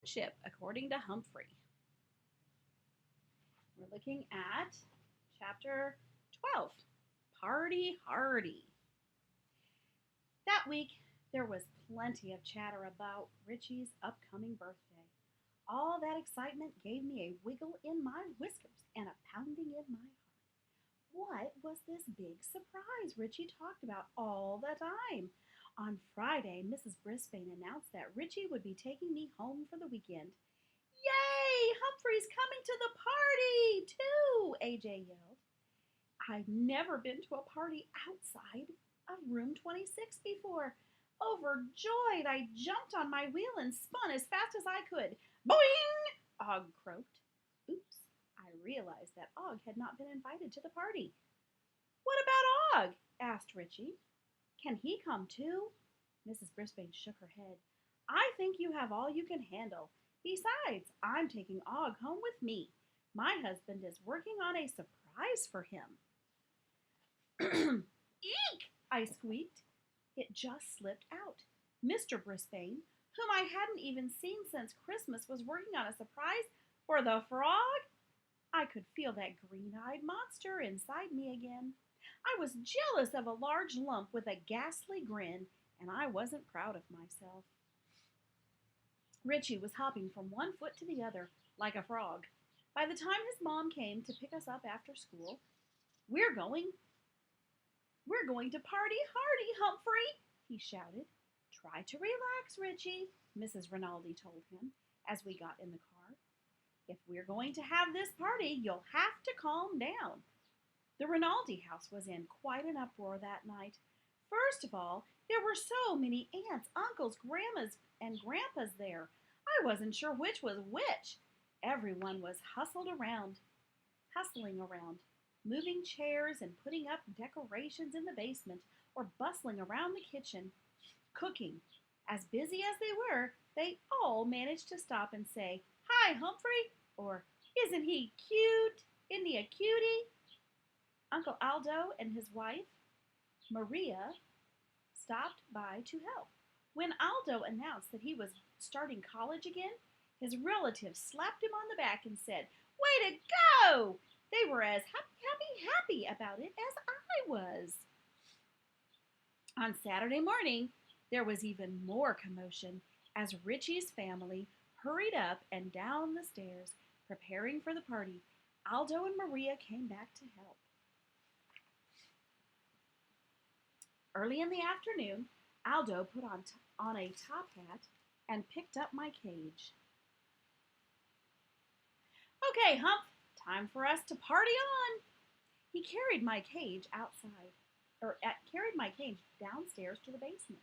Ship according to Humphrey. We're looking at chapter 12, Party Hardy. That week, there was plenty of chatter about Richie's upcoming birthday. All that excitement gave me a wiggle in my whiskers and a pounding in my heart. What was this big surprise Richie talked about all the time? On Friday, Mrs. Brisbane announced that Richie would be taking me home for the weekend. Yay! Humphrey's coming to the party, too, AJ yelled. I'd never been to a party outside of room 26 before. Overjoyed, I jumped on my wheel and spun as fast as I could. Boing! Og croaked. Oops, I realized that Og had not been invited to the party. What about Og? Asked Richie. Can he come too? Mrs. Brisbane shook her head. I think you have all you can handle. Besides, I'm taking Og home with me. My husband is working on a surprise for him. Eek! I squeaked. It just slipped out. Mr. Brisbane, whom I hadn't even seen since Christmas, was working on a surprise for the frog. I could feel that green-eyed monster inside me again. I was jealous of a large lump with a ghastly grin, and I wasn't proud of myself. Richie was hopping from one foot to the other like a frog. By the time his mom came to pick us up after school, We're going to party hardy, Humphrey, he shouted. Try to relax, Richie, Mrs. Rinaldi told him as we got in the car. If we're going to have this party, you'll have to calm down. The Rinaldi house was in quite an uproar that night. First of all, there were so many aunts, uncles, grandmas, and grandpas there. I wasn't sure which was which. Everyone was hustling around, moving chairs and putting up decorations in the basement or bustling around the kitchen, cooking. As busy as they were, they all managed to stop and say, Hi, Humphrey, or Isn't he cute? Isn't he a cutie? Uncle Aldo and his wife, Maria, stopped by to help. When Aldo announced that he was starting college again, his relatives slapped him on the back and said, Way to go! They were as happy about it as I was. On Saturday morning, there was even more commotion as Richie's family hurried up and down the stairs, preparing for the party. Aldo and Maria came back to help. Early in the afternoon, Aldo put on a top hat and picked up my cage. Okay, Hump, time for us to party on. He carried my cage downstairs to the basement.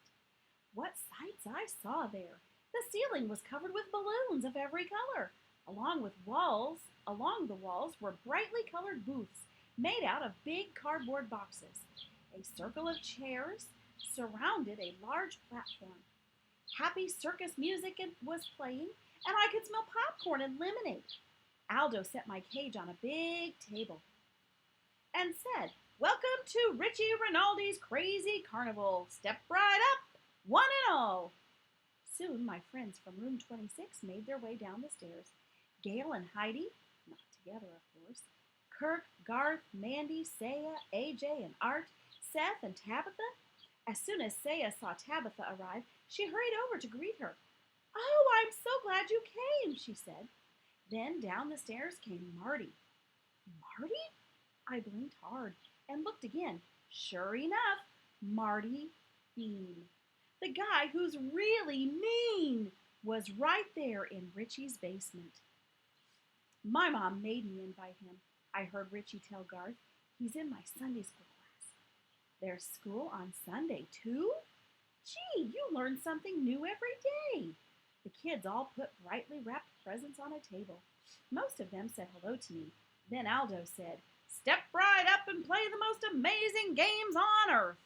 What sights I saw there! The ceiling was covered with balloons of every color. Along the walls were brightly colored booths made out of big cardboard boxes. A circle of chairs surrounded a large platform. Happy circus music was playing, and I could smell popcorn and lemonade. Aldo set my cage on a big table and said, Welcome to Richie Rinaldi's Crazy Carnival. Step right up, one and all. Soon my friends from room 26 made their way down the stairs. Gail and Heidi, not together of course, Kirk, Garth, Mandy, Saya, AJ, and Art, Seth, and Tabitha. As soon as Saya saw Tabitha arrive, she hurried over to greet her. Oh, I'm so glad you came, she said. Then down the stairs came Marty. Marty? I blinked hard and looked again. Sure enough, Marty Bean. The guy who's really mean was right there in Richie's basement. My mom made me invite him, I heard Richie tell Garth. He's in my Sunday school class. There's school on Sunday, too? Gee, you learn something new every day. The kids all put brightly wrapped presents on a table. Most of them said hello to me. Then Aldo said, Step right up and play the most amazing games on earth.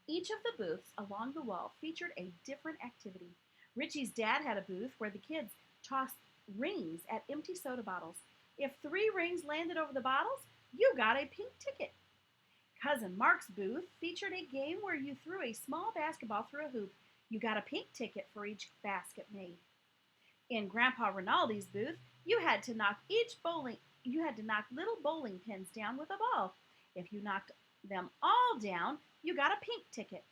Each of the booths along the wall featured a different activity. Richie's dad had a booth where the kids tossed rings at empty soda bottles. If 3 rings landed over the bottles, you got a pink ticket. Cousin Mark's booth featured a game where you threw a small basketball through a hoop. You got a pink ticket for each basket made. In Grandpa Rinaldi's booth, you had to knock little bowling pins down with a ball. If you knocked them all down, you got a pink ticket.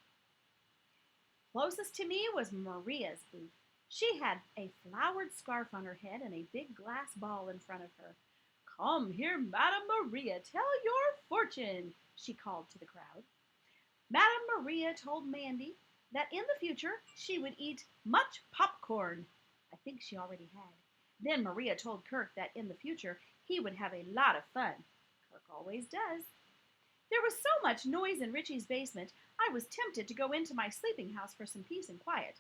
Closest to me was Maria's booth. She had a flowered scarf on her head and a big glass ball in front of her. Come here, Madame Maria, tell your fortune, she called to the crowd. Madame Maria told Mandy that in the future she would eat much popcorn. I think she already had. Then Maria told Kirk that in the future he would have a lot of fun. Kirk always does. There was so much noise in Richie's basement, I was tempted to go into my sleeping house for some peace and quiet,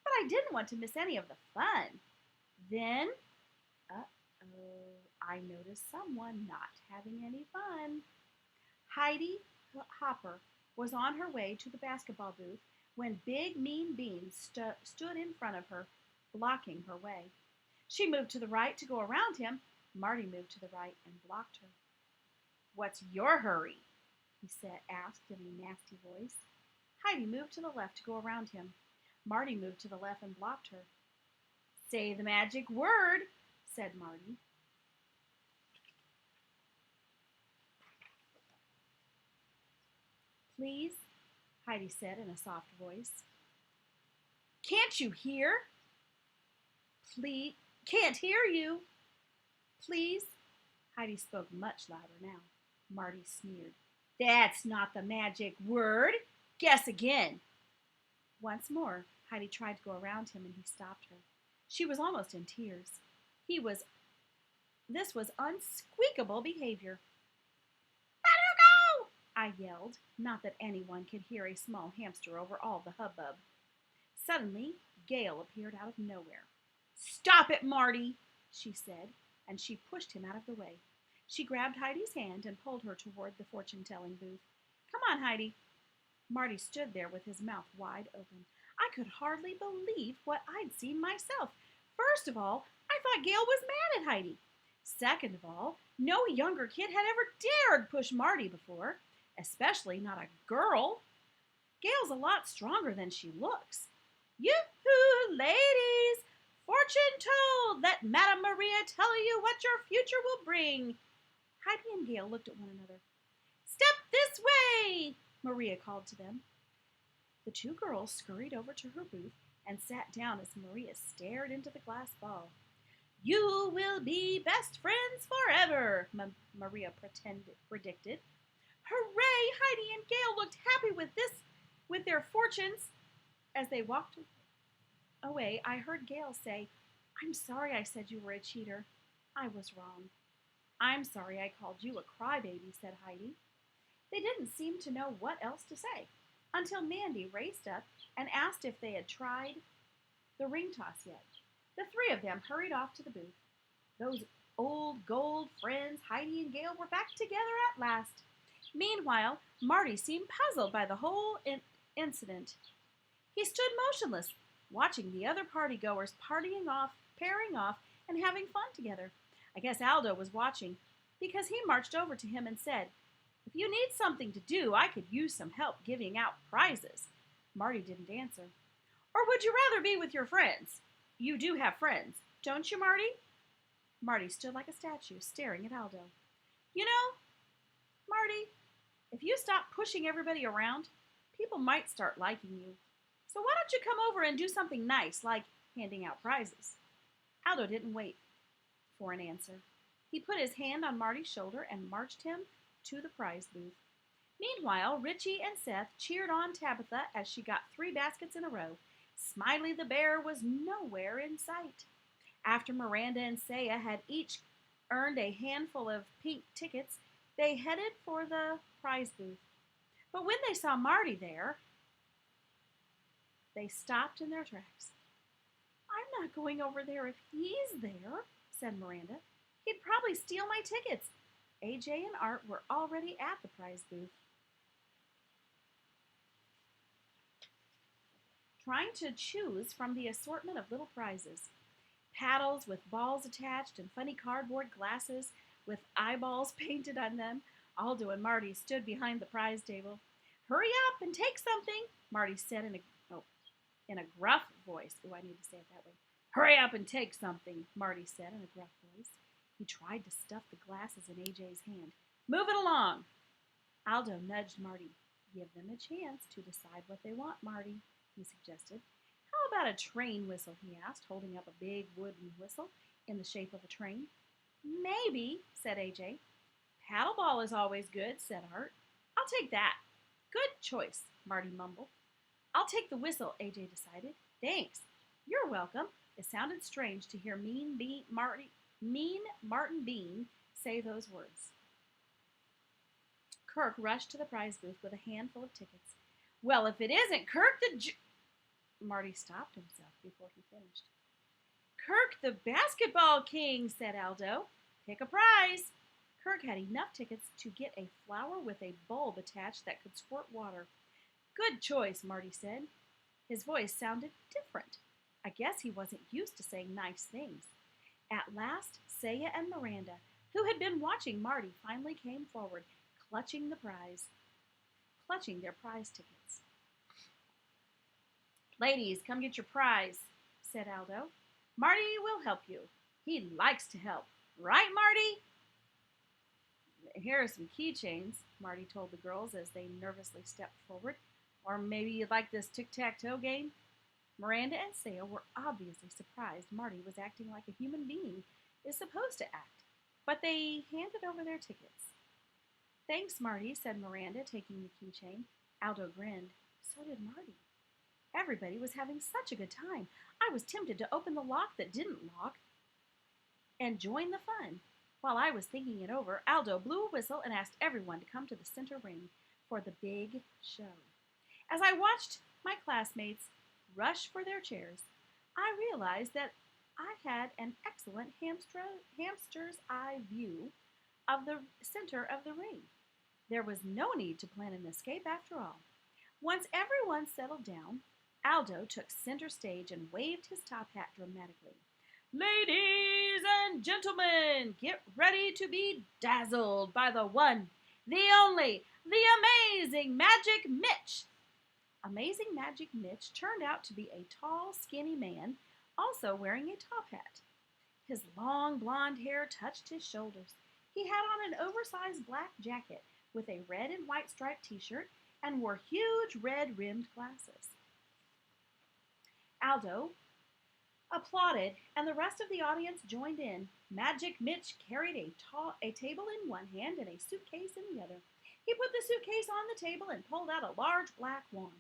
but I didn't want to miss any of the fun. Then, I noticed someone not having any fun. Heidi Hopper was on her way to the basketball booth when Big Mean Bean stood in front of her, blocking her way. She moved to the right to go around him. Marty moved to the right and blocked her. What's your hurry? He asked in a nasty voice. Heidi moved to the left to go around him. Marty moved to the left and blocked her. Say the magic word, said Marty. Please, Heidi said in a soft voice. Can't you hear? Please, can't hear you. Please. Heidi spoke much louder now. Marty sneered. That's not the magic word. Guess again. Once more, Heidi tried to go around him and he stopped her. She was almost in tears. This was unsqueakable behavior. Let her go! I yelled, not that anyone could hear a small hamster over all the hubbub. Suddenly, Gail appeared out of nowhere. Stop it, Marty, she said, and she pushed him out of the way. She grabbed Heidi's hand and pulled her toward the fortune-telling booth. Come on, Heidi. Marty stood there with his mouth wide open. I could hardly believe what I'd seen myself. First of all, I thought Gail was mad at Heidi. Second of all, no younger kid had ever dared push Marty before, especially not a girl. Gail's a lot stronger than she looks. Yoo-hoo, ladies! Fortune told! Let Madame Maria tell you what your future will bring. Heidi and Gail looked at one another. Step this way, Maria called to them. The two girls scurried over to her booth and sat down as Maria stared into the glass ball. You will be best friends forever, Maria predicted. Hooray! Heidi and Gail looked happy with their fortunes. As they walked away, I heard Gail say, I'm sorry I said you were a cheater. I was wrong. I'm sorry I called you a crybaby, said Heidi. They didn't seem to know what else to say until Mandy raced up and asked if they had tried the ring toss yet. The three of them hurried off to the booth. Those old gold friends, Heidi and Gail, were back together at last. Meanwhile, Marty seemed puzzled by the whole incident. He stood motionless, watching the other partygoers pairing off, and having fun together. I guess Aldo was watching, because he marched over to him and said, If you need something to do, I could use some help giving out prizes. Marty didn't answer. Or would you rather be with your friends? You do have friends, don't you, Marty? Marty stood like a statue, staring at Aldo. You know, Marty, if you stop pushing everybody around, people might start liking you. So why don't you come over and do something nice, like handing out prizes? Aldo didn't wait for an answer. He put his hand on Marty's shoulder and marched him to the prize booth. Meanwhile, Richie and Seth cheered on Tabitha as she got 3 baskets in a row. Smiley the bear was nowhere in sight. After Miranda and Saya had each earned a handful of pink tickets, they headed for the prize booth. But when they saw Marty there, they stopped in their tracks. I'm not going over there if he's there, said Miranda. He'd probably steal my tickets. AJ and Art were already at the prize booth. Trying to choose from the assortment of little prizes. Paddles with balls attached and funny cardboard glasses with eyeballs painted on them. Aldo and Marty stood behind the prize table. Hurry up and take something, Marty said in a gruff voice. Oh, I need to say it that way. Hurry up and take something, Marty said in a gruff voice. He tried to stuff the glasses in AJ's hand. Move it along. Aldo nudged Marty. Give them a chance to decide what they want, Marty, he suggested. How about a train whistle, he asked, holding up a big wooden whistle in the shape of a train. Maybe, said AJ. Paddleball is always good, said Art. I'll take that. Good choice, Marty mumbled. I'll take the whistle, AJ decided. Thanks. You're welcome. It sounded strange to hear mean Martin Bean say those words. Kirk rushed to the prize booth with a handful of tickets. Well, if it isn't Kirk the Marty stopped himself before he finished. Kirk the basketball king, said Aldo. Pick a prize. Kirk had enough tickets to get a flower with a bulb attached that could squirt water. Good choice, Marty said. His voice sounded different. I guess he wasn't used to saying nice things. At last, Saya and Miranda, who had been watching Marty, finally came forward, clutching their prize tickets. Ladies, come get your prize, said Aldo. Marty will help you. He likes to help. Right, Marty? Here are some keychains, Marty told the girls as they nervously stepped forward. Or maybe you'd like this tic-tac-toe game? Miranda and Saya were obviously surprised Marty was acting like a human being is supposed to act, but they handed over their tickets. Thanks, Marty, said Miranda, taking the keychain. Aldo grinned. So did Marty. Everybody was having such a good time. I was tempted to open the lock that didn't lock and join the fun. While I was thinking it over, Aldo blew a whistle and asked everyone to come to the center ring for the big show. As I watched my classmates rush for their chairs, I realized that I had an excellent hamster's eye view of the center of the ring. There was no need to plan an escape after all. Once everyone settled down, Aldo took center stage and waved his top hat dramatically. Ladies and gentlemen, get ready to be dazzled by the one, the only, the amazing Magic Mitch. Amazing Magic Mitch turned out to be a tall, skinny man, also wearing a top hat. His long blonde hair touched his shoulders. He had on an oversized black jacket with a red and white striped t-shirt and wore huge red-rimmed glasses. Aldo applauded, and the rest of the audience joined in. Magic Mitch carried a table in one hand and a suitcase in the other. He put the suitcase on the table and pulled out a large black wand.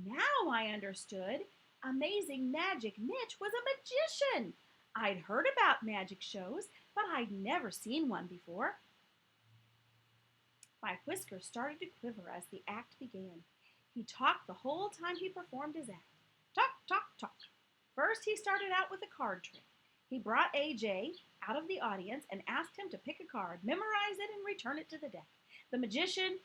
Now I understood. Amazing Magic Mitch was a magician. I'd heard about magic shows, but I'd never seen one before. My whiskers started to quiver as the act began. He talked the whole time he performed his act. Talk, talk, talk. First, he started out with a card trick. He brought AJ out of the audience and asked him to pick a card, memorize it, and return it to the deck. The magician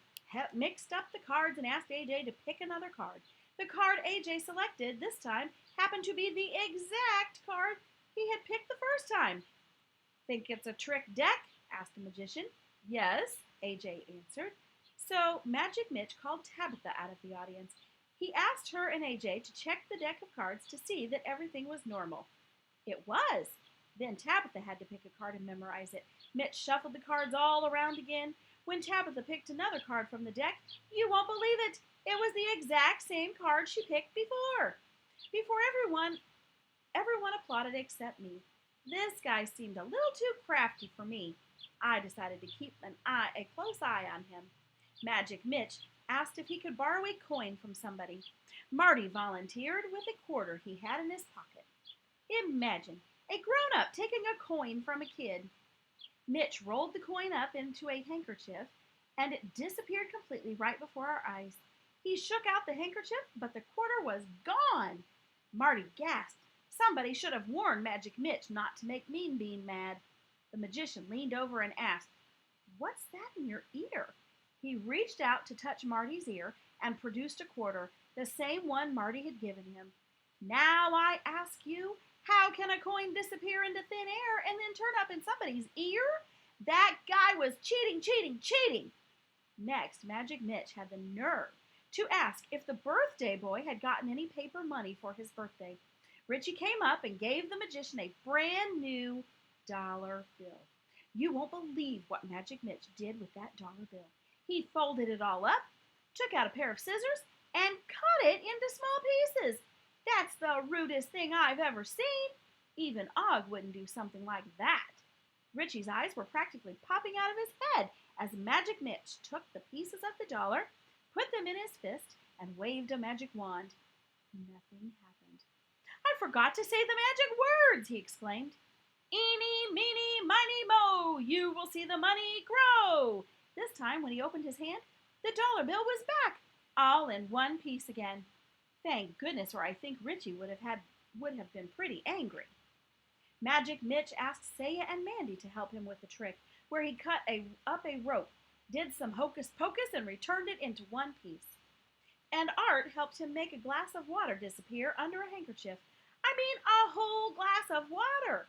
mixed up the cards and asked AJ to pick another card. The card AJ selected this time happened to be the exact card he had picked the first time. Think it's a trick deck? Asked the magician. Yes, AJ answered. So Magic Mitch called Tabitha out of the audience. He asked her and AJ to check the deck of cards to see that everything was normal. It was. Then Tabitha had to pick a card and memorize it. Mitch shuffled the cards all around again. When Tabitha picked another card from the deck, you won't believe it. It was the exact same card she picked before. Everyone applauded except me. This guy seemed a little too crafty for me. I decided to keep a close eye on him. Magic Mitch asked if he could borrow a coin from somebody. Marty volunteered with a quarter he had in his pocket. Imagine, a grown-up taking a coin from a kid. Mitch rolled the coin up into a handkerchief, and it disappeared completely right before our eyes. He shook out the handkerchief, but the quarter was gone. Marty gasped. Somebody should have warned Magic Mitch not to make Mean Bean mad. The magician leaned over and asked, "What's that in your ear?" He reached out to touch Marty's ear and produced a quarter, the same one Marty had given him. Now I ask you, how can a coin disappear into thin air and then turn up in somebody's ear? That guy was cheating. Next, Magic Mitch had the nerve to ask if the birthday boy had gotten any paper money for his birthday. Richie came up and gave the magician a brand new dollar bill. You won't believe what Magic Mitch did with that dollar bill. He folded it all up, took out a pair of scissors, and cut it into small pieces. That's the rudest thing I've ever seen. Even Og wouldn't do something like that. Richie's eyes were practically popping out of his head as Magic Mitch took the pieces of the dollar, put them in his fist, and waved a magic wand. Nothing happened. I forgot to say the magic words, he exclaimed. Eeny, meeny, miny, mo, you will see the money grow. This time, when he opened his hand, the dollar bill was back, all in one piece again. Thank goodness, or I think Richie would have been pretty angry. Magic Mitch asked Saya and Mandy to help him with the trick, where he cut up a rope, did some hocus pocus, and returned it into one piece. And Art helped him make a glass of water disappear under a handkerchief. I mean, a whole glass of water.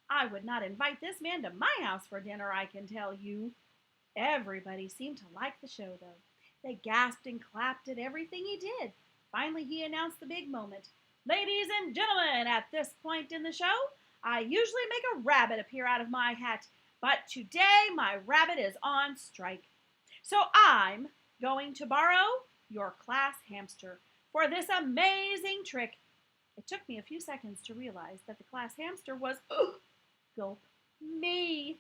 I would not invite this man to my house for dinner, I can tell you. Everybody seemed to like the show, though. They gasped and clapped at everything he did. Finally, he announced the big moment. Ladies and gentlemen, at this point in the show, I usually make a rabbit appear out of my hat, but today my rabbit is on strike. So I'm going to borrow your class hamster for this amazing trick. It took me a few seconds to realize that the class hamster was, gulp, me.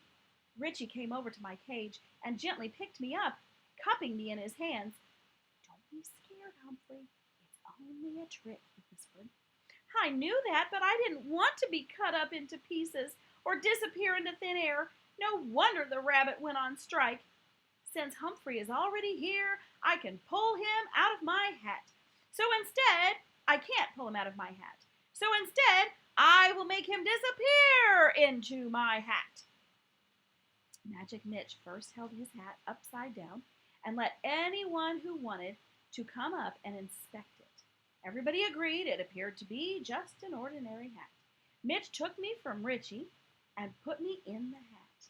Richie came over to my cage and gently picked me up, cupping me in his hands. Don't be scared, Humphrey. It's only a trick, he whispered. I knew that, but I didn't want to be cut up into pieces or disappear into thin air. No wonder the rabbit went on strike. Since Humphrey is already here, I can pull him out of my hat. So instead, I can't pull him out of my hat. So instead, I will make him disappear into my hat. Magic Mitch first held his hat upside down and let anyone who wanted to come up and inspect it. Everybody agreed it appeared to be just an ordinary hat. Mitch took me from Richie and put me in the hat.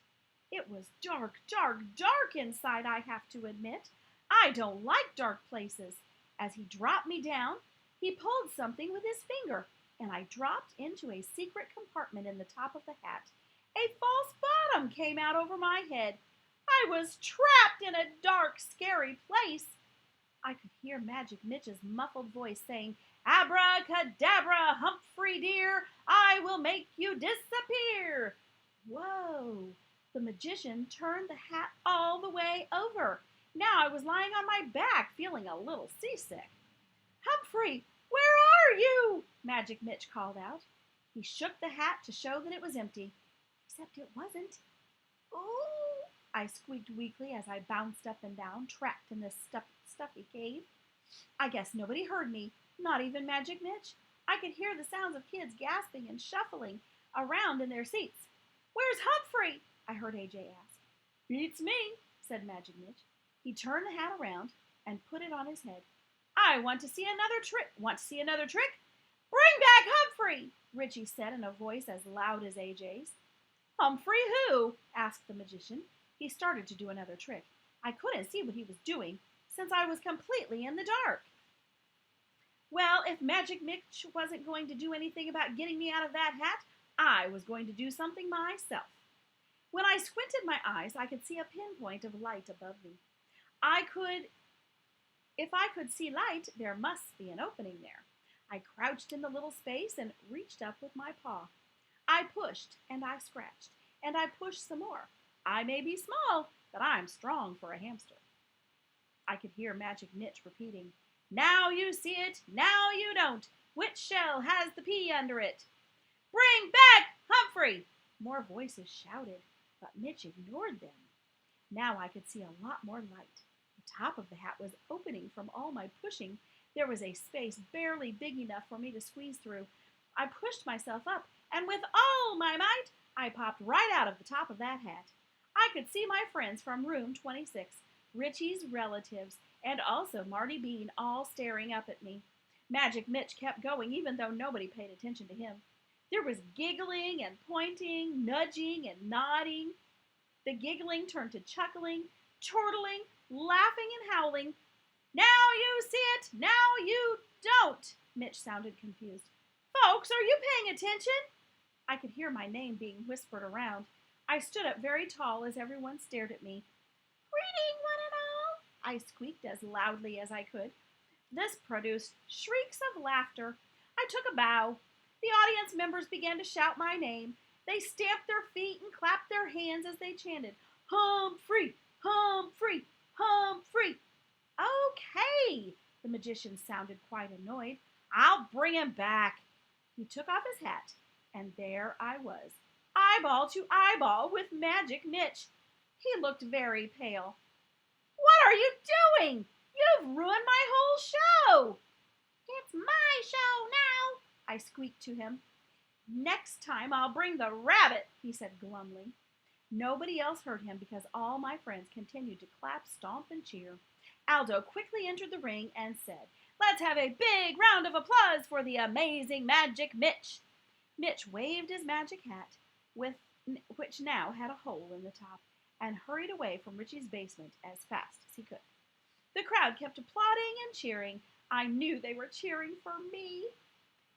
It was dark, dark, dark inside, I have to admit. I don't like dark places. As he dropped me down, he pulled something with his finger, and I dropped into a secret compartment in the top of the hat. A false bottom came out over my head. I was trapped in a dark, scary place. I could hear Magic Mitch's muffled voice saying, Abracadabra, Humphrey dear, I will make you disappear. Whoa! The magician turned the hat all the way over. Now I was lying on my back, feeling a little seasick. Humphrey, where are you? Magic Mitch called out. He shook the hat to show that it was empty, except it wasn't. Oh! I squeaked weakly as I bounced up and down, trapped in this stuffy cave. I guess nobody heard me, not even Magic Mitch. I could hear the sounds of kids gasping and shuffling around in their seats. Where's Humphrey? I heard AJ ask. Beats me, said Magic Mitch. He turned the hat around and put it on his head. I want to see another trick. Want to see another trick? Bring back Humphrey, Richie said in a voice as loud as AJ's. Humphrey who? Asked the magician. He started to do another trick. I couldn't see what he was doing, since I was completely in the dark. Well, if Magic Mitch wasn't going to do anything about getting me out of that hat, I was going to do something myself. When I squinted my eyes, I could see a pinpoint of light above me. If I could see light, there must be an opening there. I crouched in the little space and reached up with my paw. I pushed, and I scratched, and I pushed some more. I may be small, but I'm strong for a hamster. I could hear Magic Mitch repeating, Now you see it, now you don't. Which shell has the pea under it? Bring back Humphrey! More voices shouted, but Mitch ignored them. Now I could see a lot more light. The top of the hat was opening from all my pushing. There was a space barely big enough for me to squeeze through. I pushed myself up, and with all my might, I popped right out of the top of that hat. I could see my friends from room 26, Richie's relatives, and also Marty Bean all staring up at me. Magic Mitch kept going even though nobody paid attention to him. There was giggling and pointing, nudging and nodding. The giggling turned to chuckling, chortling, laughing and howling. Now you see it, now you don't. Mitch sounded confused. Folks, are you paying attention? I could hear my name being whispered around. I stood up very tall as everyone stared at me. Greeting, one and all, I squeaked as loudly as I could. This produced shrieks of laughter. I took a bow. The audience members began to shout my name. They stamped their feet and clapped their hands as they chanted, Humphrey, Humphrey, Humphrey. Okay, the magician sounded quite annoyed. I'll bring him back. He took off his hat, and there I was, eyeball to eyeball with Magic Mitch. He looked very pale. What are you doing? You've ruined my whole show. It's my show now, I squeaked to him. Next time I'll bring the rabbit, he said glumly. Nobody else heard him because all my friends continued to clap, stomp, and cheer. Aldo quickly entered the ring and said, Let's have a big round of applause for the amazing Magic Mitch. Mitch waved his magic hat, which now had a hole in the top, and hurried away from Richie's basement as fast as he could. The crowd kept applauding and cheering. I knew they were cheering for me.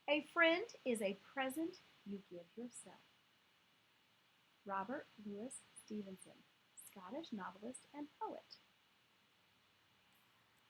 A friend is a present you give yourself. Robert Louis Stevenson, Scottish novelist and poet.